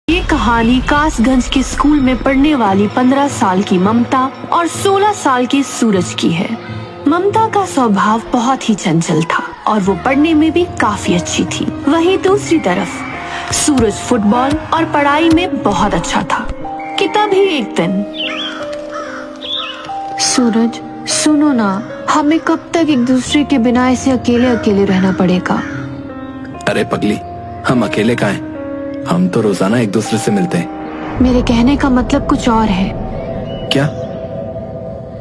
ये कहानी कासगंज के स्कूल में पढ़ने वाली 15 साल की ममता और 16 साल के सूरज की है। ममता का स्वभाव बहुत ही चंचल था और वो पढ़ने में भी काफी अच्छी थी। वहीं दूसरी तरफ सूरज फुटबॉल और पढ़ाई में बहुत अच्छा था कि तभी एक दिन। सूरज सुनो ना, हमें कब तक एक दूसरे के बिना ऐसे अकेले अकेले रहना पड़ेगा? अरे पगली, हम अकेले कहाँ हैं? हम तो रोजाना एक दूसरे से मिलते हैं। मेरे कहने का मतलब कुछ और है। क्या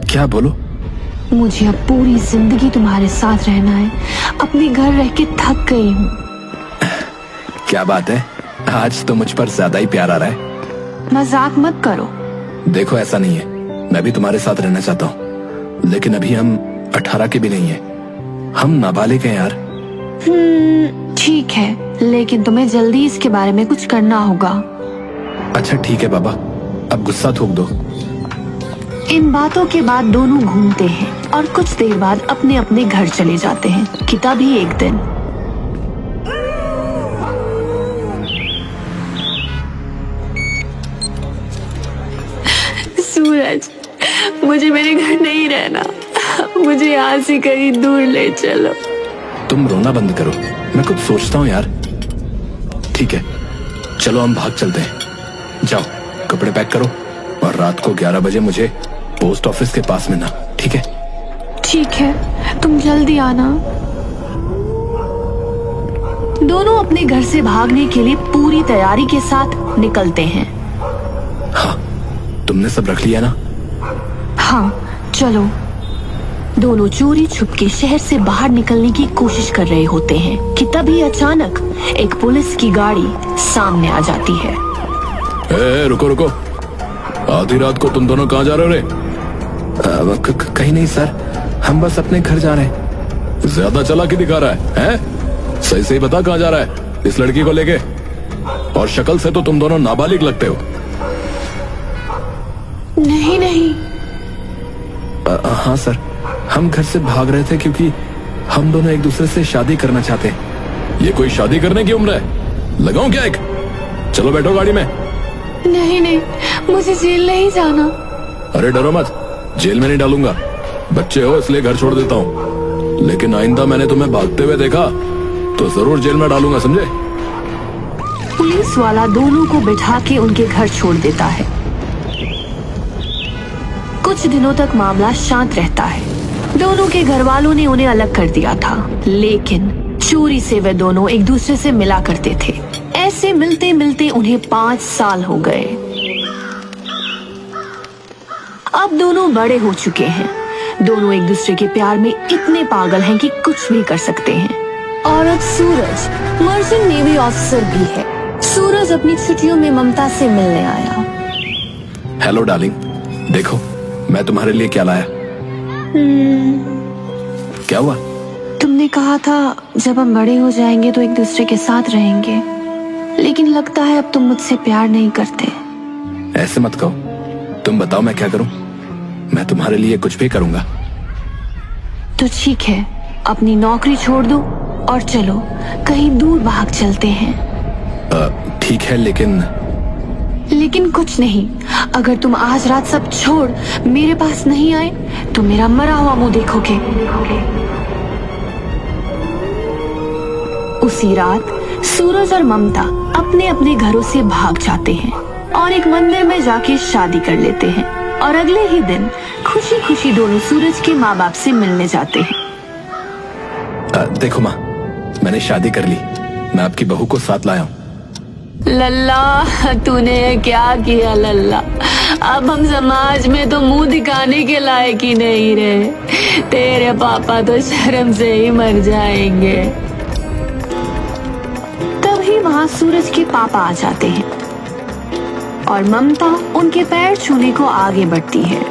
क्या बोलो? मुझे अब पूरी जिंदगी तुम्हारे साथ रहना है। अपने घर रह के थक गई हूँ। क्या बात है, आज तो मुझ पर ज्यादा ही प्यार आ रहा है। मजाक मत करो। देखो ऐसा नहीं है, मैं भी तुम्हारे साथ रहना चाहता हूँ, लेकिन अभी हम 18 के भी नहीं है। हम नाबालिग हैं यार। ठीक है, लेकिन तुम्हें जल्दी इसके बारे में कुछ करना होगा। अच्छा ठीक है बाबा, अब गुस्सा थूक दो। इन बातों के बाद दोनों घूमते हैं और कुछ देर बाद अपने अपने घर चले जाते हैं कि तभी एक दिन। सूरज, मुझे मेरे घर नहीं रहना, मुझे यहाँ से कहीं दूर ले चलो। तुम रोना बंद करो, मैं कुछ सोचता हूँ यार। ठीक है, चलो हम भाग चलते हैं। जाओ कपड़े पैक करो और रात को 11 बजे मुझे पोस्ट ऑफिस के पास मिलना, ठीक है? ठीक है, तुम जल्दी आना। दोनों अपने घर से भागने के लिए पूरी तैयारी के साथ निकलते हैं। हाँ, तुमने सब रख लिया ना? हाँ, चलो। दोनों चोरी छुपके शहर से बाहर निकलने की कोशिश कर रहे होते हैं कि तभी अचानक एक पुलिस की गाड़ी सामने आ जाती है। रुको रुको, आधी रात को तुम दोनों कहाँ जा रहे हो रे? कहीं नहीं सर, हम बस अपने घर जा रहे हैं। ज्यादा चालाकी दिखा रहा है? सही सही बता कहाँ जा रहा है इस लड़की को लेके? और शक्ल से तो तुम दोनों नाबालिग लगते हो। नहीं नहीं। हाँ सर, हम घर से भाग रहे थे क्योंकि हम दोनों एक दूसरे से शादी करना चाहते हैं। ये कोई शादी करने की उम्र है? लगाऊं क्या एक? चलो बैठो गाड़ी में। नहीं नहीं, मुझे जेल नहीं जाना। अरे डरो मत, जेल में नहीं डालूंगा। बच्चे हो इसलिए घर छोड़ देता हूँ, लेकिन आइंदा मैंने तुम्हें भागते हुए देखा तो जरूर जेल में डालूंगा, समझे? पुलिस वाला दोनों को बिठा के उनके घर छोड़ देता है। कुछ दिनों तक मामला शांत रहता है। दोनों के घर वालों ने उन्हें अलग कर दिया था, लेकिन चोरी से वे दोनों एक दूसरे से मिला करते थे। ऐसे मिलते मिलते उन्हें 5 साल हो गए। अब दोनों बड़े हो चुके हैं। दोनों एक दूसरे के प्यार में इतने पागल हैं कि कुछ भी कर सकते हैं। और अब सूरज मर्चेंट नेवी ऑफिसर भी है। सूरज अपनी छुट्टियों में ममता से मिलने आया। हेलो डार्लिंग, देखो मैं तुम्हारे लिए क्या लाया। क्या हुआ? तुमने कहा था जब हम बड़े हो जाएंगे तो एक दूसरे के साथ रहेंगे, लेकिन लगता है अब तुम मुझसे प्यार नहीं करते। ऐसे मत कहो, तुम बताओ मैं क्या करूं? मैं तुम्हारे लिए कुछ भी करूंगा। तो ठीक है, अपनी नौकरी छोड़ दो और चलो कहीं दूर भाग चलते हैं। ठीक है, लेकिन कुछ नहीं। अगर तुम आज रात सब छोड़ मेरे पास नहीं आए तो मेरा मरा हुआ मुंह देखोगे। उसी रात सूरज और ममता अपने अपने घरों से भाग जाते हैं और एक मंदिर में जाके शादी कर लेते हैं। और अगले ही दिन खुशी खुशी दोनों सूरज के माँ बाप से मिलने जाते हैं। देखो माँ, मैंने शादी कर ली। मैं आपकी बहू को साथ लाया हूँ। लल्ला, तूने क्या किया लल्ला? अब हम समाज में तो मुंह दिखाने के लायक ही नहीं रहे। तेरे पापा तो शर्म से ही मर जाएंगे। तभी वहाँ सूरज के पापा आ जाते हैं और ममता उनके पैर छूने को आगे बढ़ती है।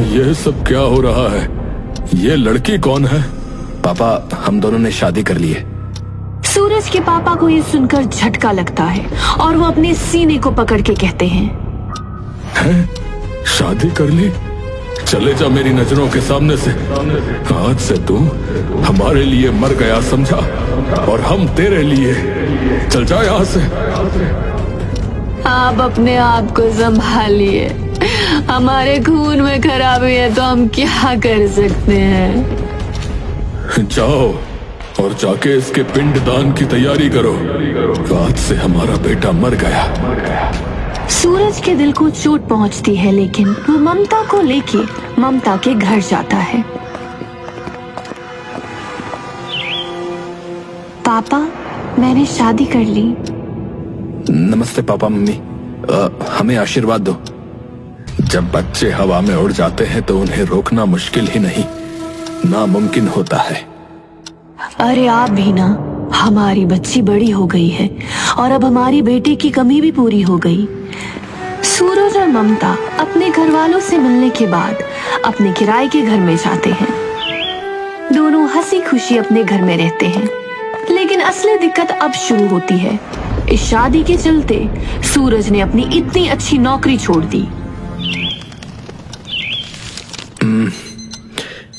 ये सब क्या हो रहा है? ये लड़की कौन है? पापा, हम दोनों ने शादी कर ली है। सूरज के पापा को ये सुनकर झटका लगता है और वो अपने सीने को पकड़ के कहते हैं, शादी कर ली? चले जा मेरी नजरों के सामने से। आज से तू हमारे लिए मर गया, समझा? और हम तेरे लिए चल जा यहाँ से। आप अपने आप को संभालिए। हमारे खून में खराबी है तो हम क्या कर सकते हैं। जाओ और जाके इसके पिंडदान की तैयारी करो। आज से हमारा बेटा मर गया। सूरज के दिल को चोट पहुंचती है, लेकिन वो ममता को लेके ममता के घर जाता है। पापा, मैंने शादी कर ली। नमस्ते पापा मम्मी। हमें आशीर्वाद दो। जब बच्चे हवा में उड़ जाते हैं तो उन्हें रोकना मुश्किल ही नहीं, नामुमकिन होता है। अरे आप भी ना। हमारी बच्ची बड़ी हो गई है और अब हमारी बेटे की कमी भी पूरी हो गई। सूरज और ममता अपने घर वालों से मिलने के बाद अपने किराए के घर में जाते हैं। दोनों हंसी खुशी अपने घर में रहते हैं, लेकिन असली दिक्कत अब शुरू होती है। इस शादी के चलते सूरज ने अपनी इतनी अच्छी नौकरी छोड़ दी।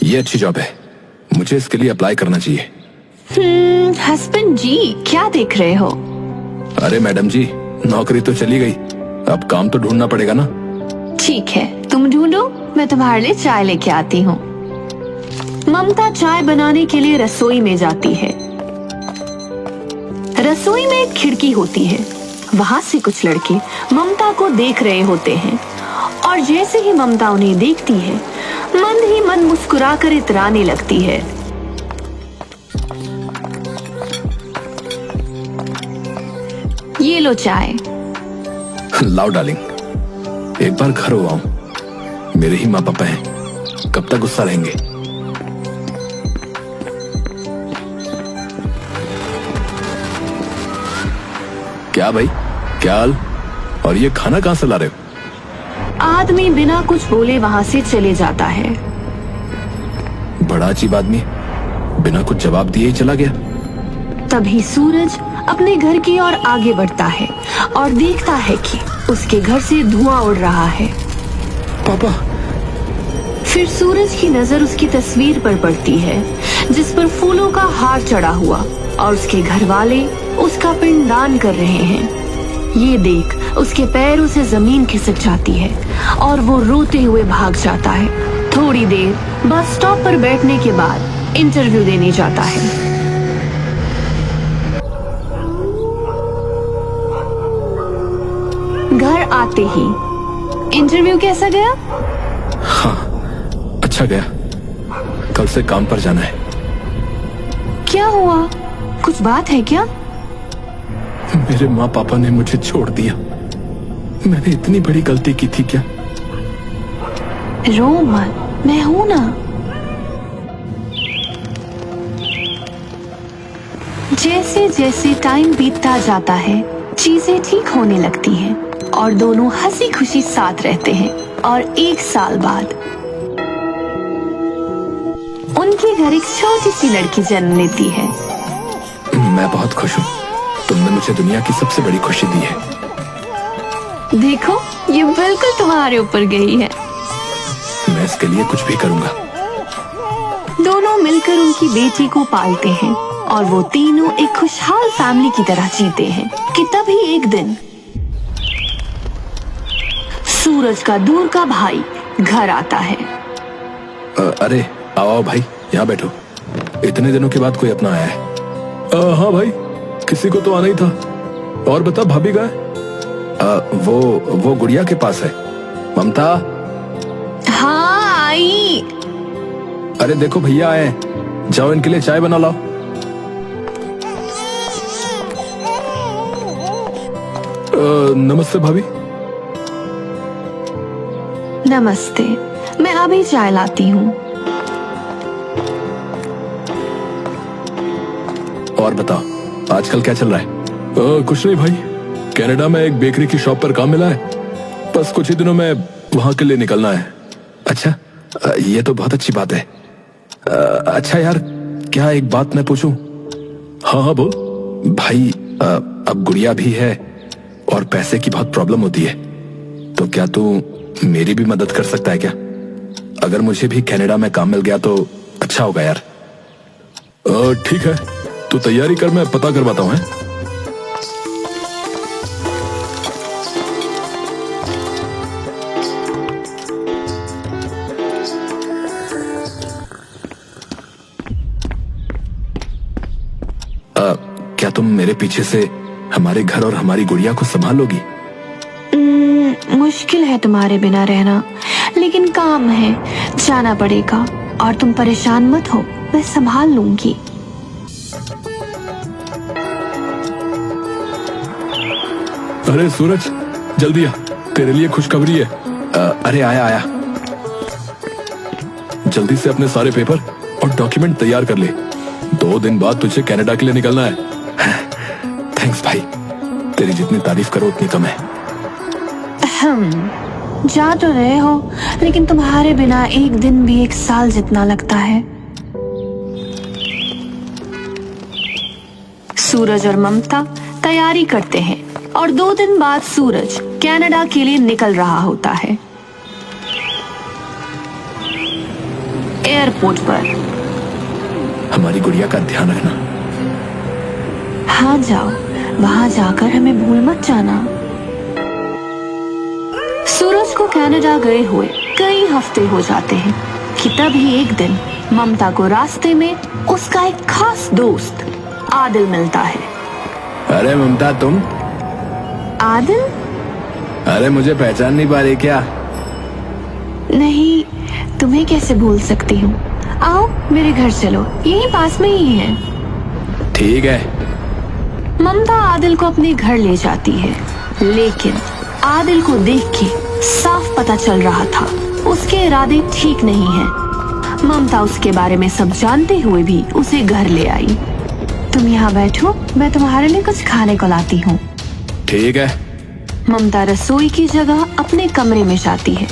ये अच्छी जॉब है, मुझे इसके लिए अप्लाई करना चाहिए। हस्बैंड जी, क्या देख रहे हो? अरे मैडम जी, नौकरी तो चली गई, अब काम तो ढूंढना पड़ेगा ना। ठीक है, तुम ढूंढो, मैं तुम्हारे लिए चाय लेके आती हूँ। ममता चाय बनाने के लिए रसोई में जाती है। रसोई में एक खिड़की होती है, वहां से कुछ लड़के ममता को देख रहे होते हैं और जैसे ही ममता उन्हें देखती है, मन ही मन मुस्कुराकर इतराने लगती है। ये लो चाय। लाओ डार्लिंग, एक बार घर हो आऊं। मेरे ही माँ पापा हैं, कब तक गुस्सा रहेंगे। क्या भाई, क्या हाल? और ये खाना कहां से ला रहे हो? आदमी बिना कुछ बोले वहां से चले जाता है। बड़ा अजीब आदमी, बिना कुछ जवाब दिए ही चला गया। तभी सूरज अपने घर की ओर आगे बढ़ता है और देखता है कि उसके घर से धुआं उड़ रहा है। पापा। फिर सूरज की नजर उसकी तस्वीर पर पड़ती है, जिस पर फूलों का हार चढ़ा हुआ और उसके घर वाले उसका पिंडदान कर रहे हैं। ये देख उसके पैरों से जमीन खिसक जाती है और वो रोते हुए भाग जाता है। थोड़ी देर बस स्टॉप पर बैठने के बाद इंटरव्यू देने जाता है। घर आते ही, इंटरव्यू कैसा गया? हाँ, अच्छा गया। कल से काम पर जाना है। क्या हुआ? कुछ बात है क्या? मेरे माँ पापा ने मुझे छोड़ दिया। मैंने इतनी बड़ी गलती की थी क्या? रो मत, मैं हूं ना। जैसे जैसे टाइम बीतता जाता है, चीजें ठीक होने लगती हैं और दोनों हंसी खुशी साथ रहते हैं। और 1 साल बाद उनके घर एक छोटी सी लड़की जन्म लेती है। मैं बहुत खुश हूँ। तुमने मुझे दुनिया की सबसे बड़ी खुशी दी है। देखो, ये बिल्कुल तुम्हारे ऊपर गई है। मैं इसके लिए कुछ भी करूँगा। दोनों मिलकर उनकी बेटी को पालते हैं और वो तीनों एक खुशहाल फैमिली की तरह जीते हैं कि तभी एक दिन सूरज का दूर का भाई घर आता है। अरे आओ आओ भाई, यहाँ बैठो। इतने दिनों के बाद कोई अपना आया है। हाँ भाई, किसी को तो आना ही था। और बता, भाभी कहाँ है? वो गुड़िया के पास है। ममता। हाँ, आई। अरे देखो भैया आए हैं, जाओ इनके लिए चाय बना लाओ। नमस्ते भाभी। नमस्ते, मैं अभी चाय लाती हूँ। और बताओ, आजकल क्या चल रहा है? कुछ नहीं भाई, कनाडा में एक बेकरी की शॉप पर काम मिला है। बस कुछ ही दिनों में वहां के लिए निकलना है। अच्छा, ये तो बहुत अच्छी बात है। अच्छा यार, क्या एक बात मैं पूछूं? हाँ हाँ बोल। भाई, अब गुड़िया भी है और पैसे की बहुत प्रॉब्लम होती है, तो क्या तू मेरी भी मदद कर सकता है क्या? अगर मुझे भी कनाडा में काम मिल गया तो अच्छा होगा यार। ठीक है, तू तैयारी कर, मैं पता करवाता हूँ। मेरे पीछे से हमारे घर और हमारी गुड़िया को संभालोगी? मुश्किल है तुम्हारे बिना रहना, लेकिन काम है, जाना पड़ेगा। और तुम परेशान मत हो, मैं संभाल लूंगी। अरे सूरज, जल्दी आ, तेरे लिए खुशखबरी है। अरे आया। जल्दी से अपने सारे पेपर और डॉक्यूमेंट तैयार कर ले। 2 दिन बाद तुझे कनाडा के लिए निकलना है। थैंक्स भाई, तेरी जितनी तारीफ करो उतनी कम है। जा तो रहे हो, लेकिन तुम्हारे बिना एक दिन भी 1 साल जितना लगता है। सूरज और ममता तैयारी करते हैं और 2 दिन बाद सूरज कनाडा के लिए निकल रहा होता है। एयरपोर्ट पर। हमारी गुड़िया का ध्यान रखना। हाँ जाओ, वहां जाकर हमें भूल मत जाना। सूरज को कनाडा गए हुए कई हफ्ते हो जाते हैं कि तभी एक दिन ममता को रास्ते में उसका एक खास दोस्त आदिल मिलता है। अरे ममता, तुम? आदिल? अरे मुझे पहचान नहीं पा रही क्या? नहीं, तुम्हें कैसे भूल सकती हूँ। आओ मेरे घर चलो, यही पास में ही है। ठीक है। ममता आदिल को अपने घर ले जाती है, लेकिन आदिल को देख के साफ पता चल रहा था उसके इरादे ठीक नहीं हैं। ममता उसके बारे में सब जानते हुए भी उसे घर ले आई। तुम यहाँ बैठो, मैं तुम्हारे लिए कुछ खाने को लाती हूँ। ठीक है। ममता रसोई की जगह अपने कमरे में जाती है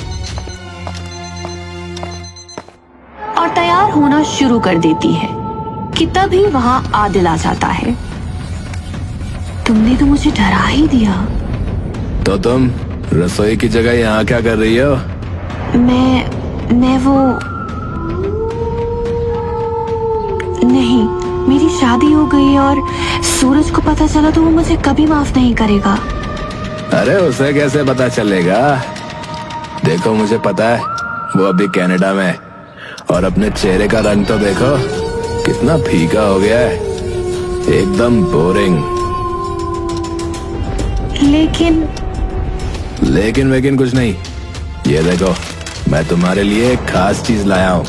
और तैयार होना शुरू कर देती है कि तभी वहाँ आदिल आ जाता है। तुमने तो मुझे डरा ही दिया। तो तुम रसोई की जगह यहाँ क्या कर रही हो? मैं वो नहीं, मेरी शादी हो गई और सूरज को पता चला तो वो मुझे कभी माफ नहीं करेगा। अरे उसे कैसे पता चलेगा? देखो मुझे पता है वो अभी कनाडा में है, और अपने चेहरे का रंग तो देखो कितना फीका हो गया है, एकदम बोरिंग। लेकिन कुछ नहीं। ये देखो, मैं तुम्हारे लिए एक खास चीज लाया हूँ।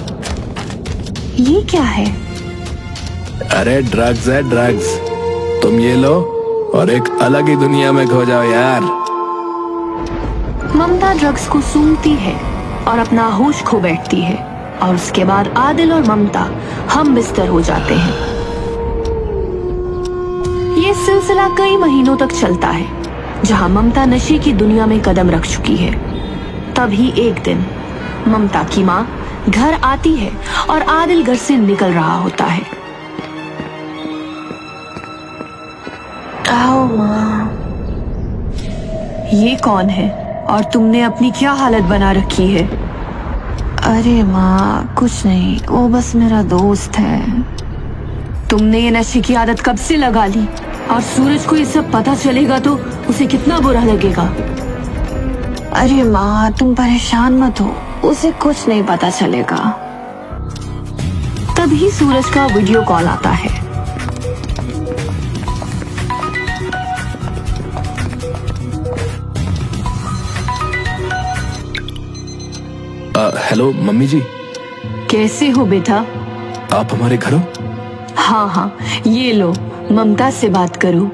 ये क्या है? अरे ड्रग्स है, ड्रग्स। तुम ये लो और एक अलग ही दुनिया में खो जाओ यार। ममता ड्रग्स को सूंघती है और अपना होश खो बैठती है, और उसके बाद आदिल और ममता हम बिस्तर हो जाते हैं। ये सिलसिला कई महीनों तक चलता है, जहां ममता नशे की दुनिया में कदम रख चुकी है। तभी एक दिन ममता की माँ घर आती है और आदिल घर से निकल रहा होता है। आओ माँ। ये कौन है और तुमने अपनी क्या हालत बना रखी है? अरे माँ, कुछ नहीं, वो बस मेरा दोस्त है। तुमने ये नशे की आदत कब से लगा ली? और सूरज को ये सब पता चलेगा तो उसे कितना बुरा लगेगा। अरे माँ, तुम परेशान मत हो, उसे कुछ नहीं पता चलेगा। तभी सूरज का वीडियो कॉल आता है। हेलो मम्मी जी। कैसे हो बेटा? आप हमारे घर हो? हाँ, ये लो, ममता से बात करो।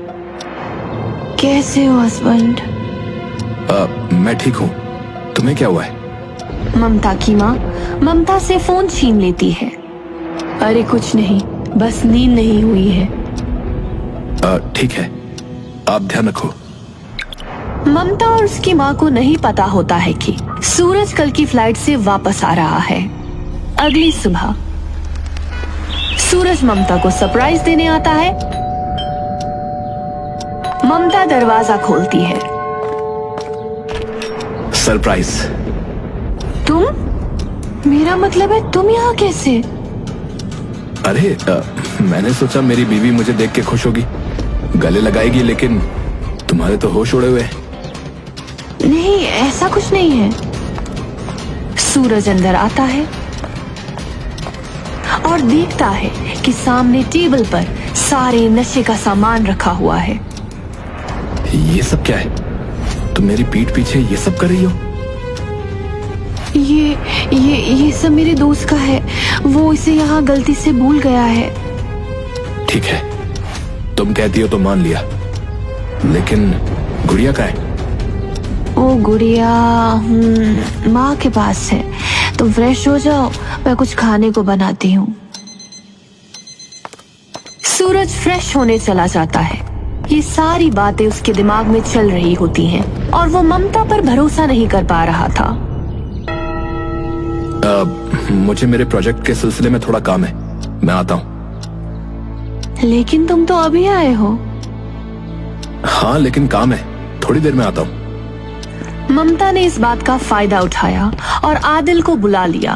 कैसे हो हस्बैंड? मैं ठीक हूँ। तुम्हें क्या हुआ है? ममता की माँ ममता से फोन छीन लेती है। अरे कुछ नहीं, बस नींद नहीं हुई है। ठीक है, आप ध्यान रखो। ममता और उसकी माँ को नहीं पता होता है कि सूरज कल की फ्लाइट से वापस आ रहा है। अगली सुबह सूरज ममता को सरप्राइज देने आता है। ममता दरवाजा खोलती है। सरप्राइज? तुम? मेरा मतलब है तुम यहाँ कैसे? अरे मैंने सोचा मेरी बीवी मुझे देख के खुश होगी, गले लगाएगी, लेकिन तुम्हारे तो होश उड़े हुए हैं। नहीं, ऐसा कुछ नहीं है। सूरज अंदर आता है और देखता है कि सामने टेबल पर सारे नशे का सामान रखा हुआ है। ये सब क्या है? तुम मेरी पीठ पीछे ये सब कर रही हो? ये सब मेरे दोस्त का है। वो इसे यहाँ गलती से भूल गया है। ठीक है, तुम कहती हो तो मान लिया, लेकिन गुड़िया का है? वो गुड़िया माँ के पास है। तुम फ्रेश हो जाओ, मैं कुछ खाने को बनाती हूँ। सूरज फ्रेश होने चला जाता है। ये सारी बातें उसके दिमाग में चल रही होती हैं और वो ममता पर भरोसा नहीं कर पा रहा था। मुझे मेरे प्रोजेक्ट के सिलसिले में थोड़ा काम है, मैं आता हूँ। लेकिन तुम तो अभी आए हो। हाँ, लेकिन काम है, थोड़ी देर में आता हूँ। ममता ने इस बात का फायदा उठाया और आदिल को बुला लिया।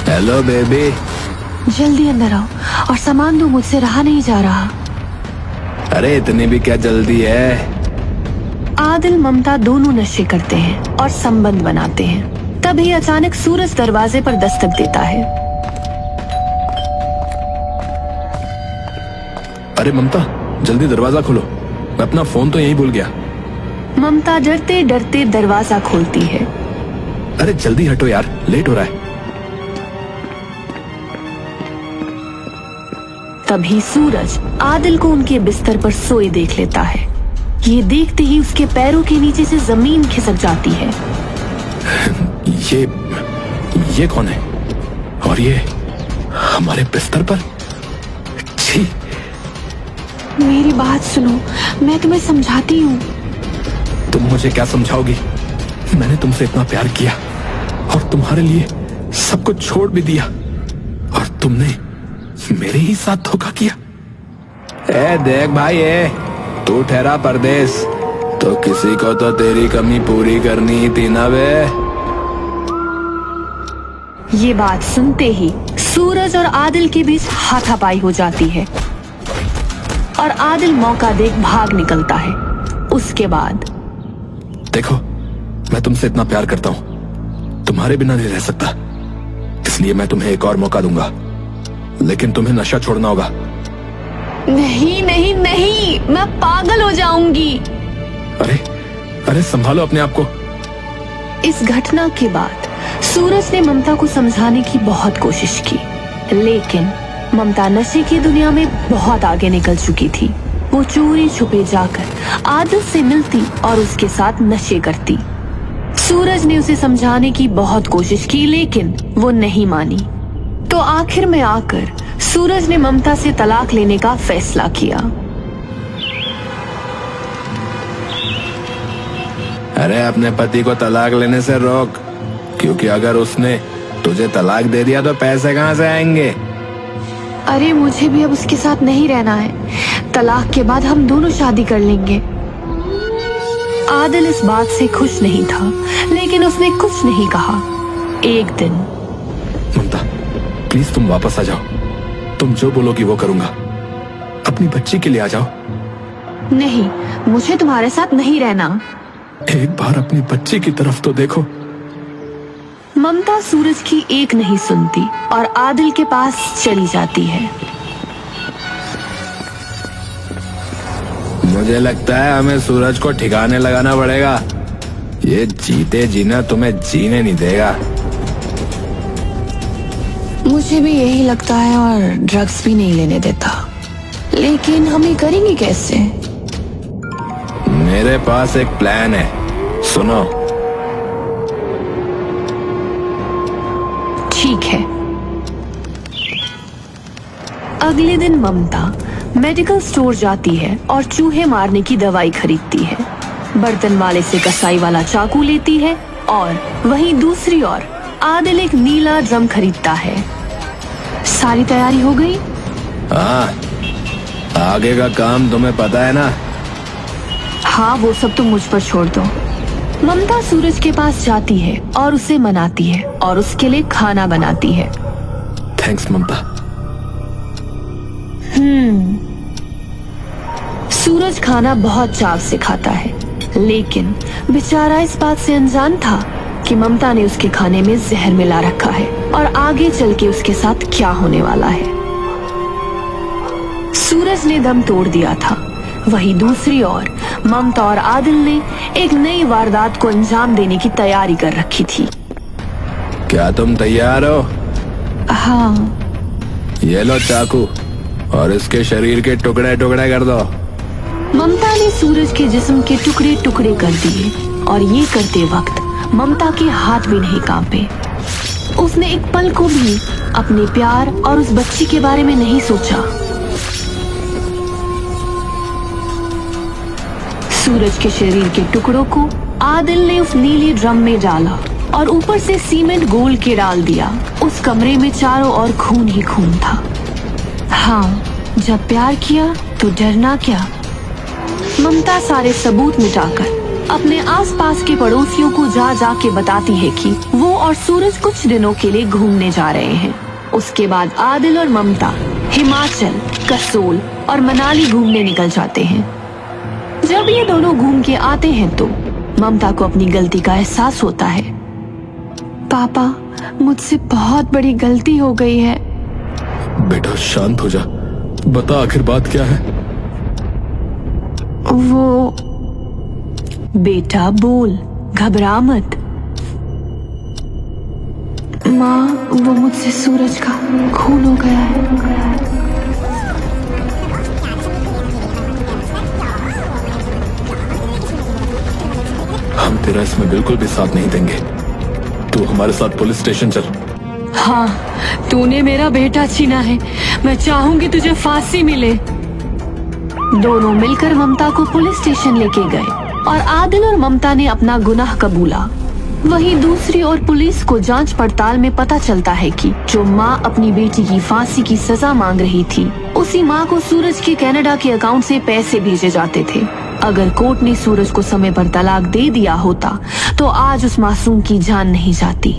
Hello baby. जल्दी अंदर आओ और सामान दो, मुझसे रहा नहीं जा रहा। अरे इतनी भी क्या जल्दी है? आदिल ममता दोनों नशे करते हैं और संबंध बनाते हैं। तभी अचानक सूरज दरवाजे पर दस्तक देता है। अरे ममता, जल्दी दरवाजा खोलो, मैं अपना फोन तो यहीं भूल गया। ममता डरते डरते दरवाजा खोलती है। अरे जल्दी हटो यार, लेट हो रहा है। तभी सूरज आदिल को उनके बिस्तर पर सोए देख लेता है। ये देखते ही उसके पैरों के नीचे से जमीन खिसक जाती है। ये कौन है? और ये हमारे बिस्तर पर? छी! मेरी बात सुनो, मैं तुम्हें समझाती हूँ। तुम मुझे क्या समझाओगी? मैंने तुमसे इतना प्यार किया और तुम्हारे लिए सब कुछ छोड़ भी दिया, और तुमने मेरे ही साथ धोखा किया। ए देख भाई, तू ठहरा परदेश, तो किसी को तो तेरी कमी पूरी करनी ही थी ना बे। ये बात सुनते ही सूरज और आदिल के बीच हाथापाई हो जाती है और आदिल मौका देख भाग निकलता है। उसके बाद देखो, मैं तुमसे इतना प्यार करता हूँ, तुम्हारे बिना नहीं रह सकता, इसलिए मैं तुम्हें एक और मौका दूंगा, लेकिन तुम्हें नशा छोड़ना होगा। नहीं नहीं नहीं, मैं पागल हो जाऊंगी। अरे संभालो अपने आप को। इस घटना के बाद सूरज ने ममता को समझाने की बहुत कोशिश की, लेकिन ममता नशे की दुनिया में बहुत आगे निकल चुकी थी। वो चोरी छुपे जाकर आदिल से मिलती और उसके साथ नशे करती। सूरज ने उसे समझाने की बहुत कोशिश की, लेकिन वो नहीं मानी। तो आखिर में आकर सूरज ने ममता से तलाक लेने का फैसला किया। अरे अपने पति को तलाक लेने से रोक, क्योंकि अगर उसने तुझे तलाक दे दिया तो पैसे कहाँ से आएंगे? अरे मुझे भी अब उसके साथ नहीं रहना है। तलाक के बाद हम दोनों शादी कर लेंगे। आदिल इस बात से खुश नहीं था, लेकिन उसने कुछ नहीं कहा। एक दिन, ममता प्लीज तुम वापस आ जाओ, तुम जो बोलोगी वो करूंगा। अपनी बच्ची के लिए आ जाओ। नहीं, मुझे तुम्हारे साथ नहीं रहना। एक बार अपनी बच्ची की तरफ तो देखो। ममता सूरज की एक नहीं सुनती और आदिल के पास चली जाती है। मुझे लगता है हमें सूरज को ठिकाने लगाना पड़ेगा। ये जीते जीना तुम्हें जीने नहीं देगा। मुझे भी यही लगता है, और ड्रग्स भी नहीं लेने देता। लेकिन हम ये करेंगे कैसे? मेरे पास एक प्लान है, सुनो। ठीक है। अगले दिन ममता मेडिकल स्टोर जाती है और चूहे मारने की दवाई खरीदती है। बर्तन वाले से कसाई वाला चाकू लेती है और वहीं दूसरी ओर आदिल एक नीला ड्रम खरीदता है। सारी तैयारी हो गई? हाँ, आगे का काम तुम्हें पता है ना। हाँ, वो सब तुम मुझ पर छोड़ दो। ममता सूरज के पास जाती है और उसे मनाती है और उसके लिए खाना बनाती है। थैंक्स ममता। सूरज खाना बहुत चाव से खाता है, लेकिन बेचारा इस बात से अनजान था कि ममता ने उसके खाने में जहर मिला रखा है और आगे चल के उसके साथ क्या होने वाला है। सूरज ने दम तोड़ दिया था। वहीं दूसरी ओर ममता और आदिल ने एक नई वारदात को अंजाम देने की तैयारी कर रखी थी। क्या तुम तैयार हो? हाँ। ये लो चाकू और इसके शरीर के टुकड़े टुकड़े कर दो। ममता ने सूरज के जिस्म के टुकड़े टुकड़े कर दिए और ये करते वक्त ममता के हाथ भी नहीं कांपे। उसने एक पल को भी अपने प्यार और उस बच्ची के बारे में नहीं सोचा। सूरज के शरीर के टुकड़ों को आदिल ने उस नीले ड्रम में डाला और ऊपर से सीमेंट गोल के डाल दिया। उस कमरे में चारों ओर खून ही खून था। हाँ, जब प्यार किया तो डरना क्या। ममता सारे सबूत मिटाकर अपने आसपास के पड़ोसियों को जा के बताती है कि वो और सूरज कुछ दिनों के लिए घूमने जा रहे हैं। उसके बाद आदिल और ममता हिमाचल, कसोल और मनाली घूमने निकल जाते हैं। जब ये दोनों घूम के आते हैं तो ममता को अपनी गलती का एहसास होता है। पापा, मुझसे बहुत बड़ी गलती हो गई है। बेटा शांत हो जा, बता आखिर बात क्या है। वो बेटा बोल, घबरा मत। माँ, वो मुझसे सूरज का खून हो गया है। हम तेरा इसमें बिल्कुल भी साथ नहीं देंगे। तू हमारे साथ पुलिस स्टेशन चल। हाँ, तूने मेरा बेटा छीना है। मैं चाहूंगी तुझे फांसी मिले। दोनों मिलकर ममता को पुलिस स्टेशन लेके गए और आदिल और ममता ने अपना गुनाह कबूला। वहीं दूसरी ओर पुलिस को जांच पड़ताल में पता चलता है कि जो माँ अपनी बेटी की फांसी की सजा मांग रही थी, उसी माँ को सूरज के कनाडा के अकाउंट से पैसे भेजे जाते थे। अगर कोर्ट ने सूरज को समय पर तलाक दे दिया होता तो आज उस मासूम की जान नहीं जाती।